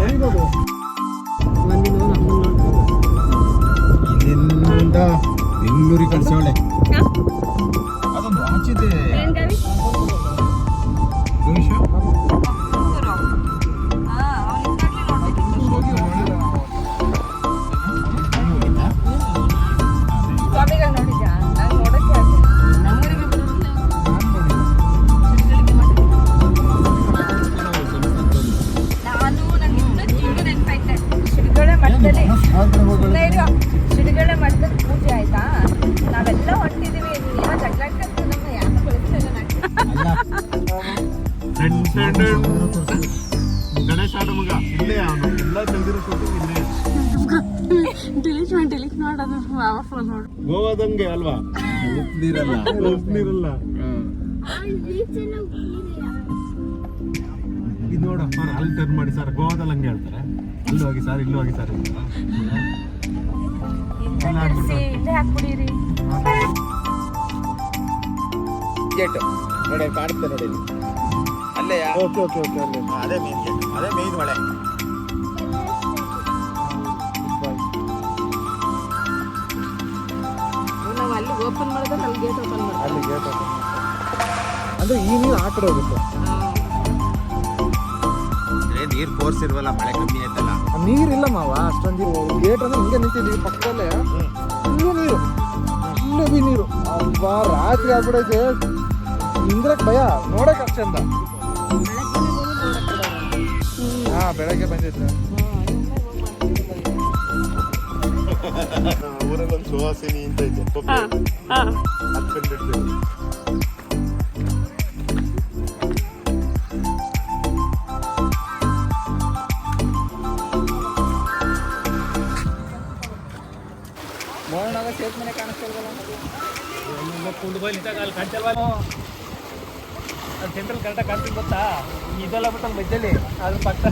ಇಲ್ಲಿಂದ ಬೆಂಗಳೂರಿಗೆ ಕಳಿಸೋಳೆ ಅದೊಂದು ಆಚಿದೆ ಸಿಡಿಗಳೆ ಮಠದ ಪೂಜೆ ಆಯ್ತಾ ನಾವೆಲ್ಲ ಹೊಂಟಿದೀವಿ ಗಣೇಶ ಮಗ ಇಲ್ಲೇ ಅವನು ಎಲ್ಲ ತೆಗೆದಿರೋ ಫೋಟೋ ಇಲ್ಲೇ ಡಿಲೀಟ್ ಮಾಡೋದು ಫೋನ್ ನೋಡು ಗೋವಾದಂಗೆ ಅಲ್ವಾ ನೀರಲ್ಲ ನೀರಲ್ಲ ಇದು ನೋಡಪ್ಪ ಅಲ್ಲಿ ಟರ್ನ್ ಮಾಡಿ ಸರ್ ಗೋವಾದಲ್ಲಿ ಹಂಗೆ ಹೇಳ್ತಾರೆ ಅಲ್ಲೂ ಹೋಗಿ ಸರ್ ಇಲ್ಲೂ ಹೋಗಿ ಸರ್ ಇಲ್ಲೇ ಹಾಕ್ಬಿಡಿರಿ ಗೇಟ್ ನೋಡಿ ಕಾಣುತ್ತೆ ನೋಡಿ ಅಲ್ಲೇ ಓಕೆ ಓಕೆ ಓಕೆ ಅಲ್ಲೇ ಅದೇ ಮೇನ್ ಗೇಟ್ ಅದೇ ಮೇನ್ ಮಳೆ ನಾವು ಅಲ್ಲಿ ಓಪನ್ ಮಾಡಿದ್ರೆ ಅಲ್ಲಿ ಗೇಟ್ ಓಪನ್ ಮಾಡ್ತಾರೆ ಅಲ್ಲಿ ಗೇಟ್ ಓಪನ್ ಅಂದ್ರೆ ಈ ನೀರು ಆ ಕಡೆ ಹೋಗುತ್ತೆ ನೀರು ಫೋರ್ಸ್ ಇರುವಲ್ಲ ಮಳೆ ಕಮ್ಮಿ ಆಯ್ತಲ್ಲ ನೀರಿಲ್ಲ ಮಾವ ಅಷ್ಟೊಂದು ಗೇಟ್ ಅಂದ್ರೆ ಹಿಂಗೆ ನಿಂತಿದ್ದೀವಿ ಪಕ್ಕದಲ್ಲೇ ಇಲ್ಲೂ ನೀರು ಇಲ್ಲೂ ಬಿ ನೀರು ಅಬ್ಬಾ ರಾತ್ರಿ ಆಗ್ಬಿಡೈತೆ ನಿಂದ್ರಕ್ ಭಯ ನೋಡಕ್ ಅಷ್ಟು ಚಂದ ಹಾ ಬೆಳಗ್ಗೆ ಬಂದಿದ್ದೆ ಊರಲ್ಲೊಂದು ಸುವಾಸಿನಿ ಅಂತ ಇದೆ ಹತ್ಕೊಂಡಿರ್ತೀವಿ ಮೋಹನಾಗ ಸೇತ್ ಮನೆ ಕಾಣಿಸ್ತಿಲ್ವಲ್ಲ ಕುಂಡು ಬೈಲಿದ್ದಾಗ ಅಲ್ಲಿ ಕಾಣ್ತಲ್ವ ಅದು ಸೆಂಟ್ರಲ್ ಕರೆಕ್ಟಾಗಿ ಕಾಣ್ತೀನಿ ಗೊತ್ತಾ ಇದೆಲ್ಲ ಬಿಟ್ಟು ಅಲ್ಲಿ ಮಧ್ಯದಲ್ಲಿ ಅದ್ರ ಪಕ್ಕ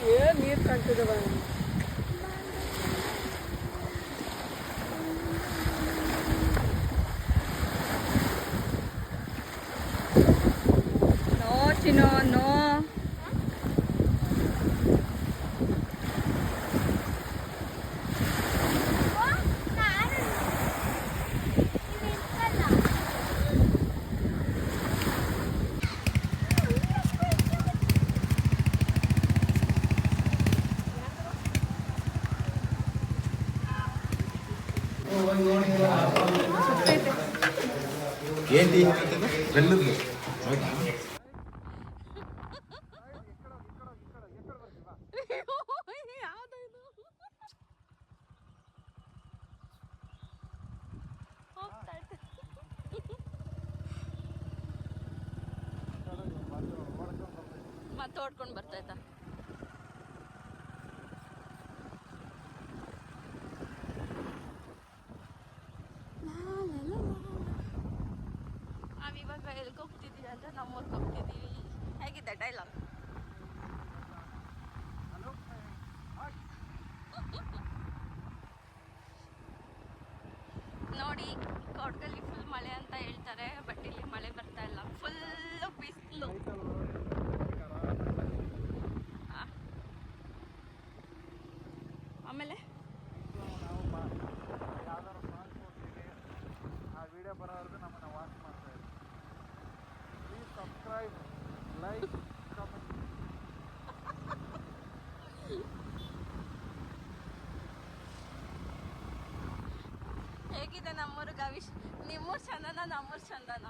ಏನ್ ನೀರು ಕಾಣ್ತಿದವ ನೋ ಚಿನ್ನೋ ನೋ ఏంటి వెల్లుల్లి ಮತ್ತೆ ಓಡ್ಕೊಂಡು ಬರ್ತಾಯ್ತಾ ನಾವಿವಾಗ ಎಲ್ಗೆ ಹೋಗ್ತಿದ್ದೀವಿ ಅಂತ ನಮ್ಮೂರ್ಗೆ ಹೋಗ್ತಿದ್ದೀವಿ ಹೇಗಿದೆ ಡೈಲಾಗ್ ನೋಡಿ ಕೊಡಗಲ್ಲಿ ಫುಲ್ ಮಳೆ ಅಂತ ಹೇಳ್ತಾರೆ ಬಟ್ ಇಲ್ಲಿ ಮಳೆ ಬರ್ತಾ ಇಲ್ಲ ಫುಲ್ಲು ಬಿಸಿಲು ಆಮೇಲೆ ವಿಡಿಯೋ ಬರೋವರೆಗೂ ನಮ್ಮನ್ನು ವಾಚ್ ಮಾಡ್ತಾ ಇದ್ದೀವಿ ಪ್ಲೀಸ್ ಸಬ್ಸ್ಕ್ರೈಬ್ ಲೈಕ್ ಕಮೆಂಟ್ ಹೇಗಿದೆ ನಮ್ಮೂರು ಗವಿಶ್ ನಿಮ್ಮೂರು ಚಂದನ ನಮ್ಮೂರು ಚಂದನ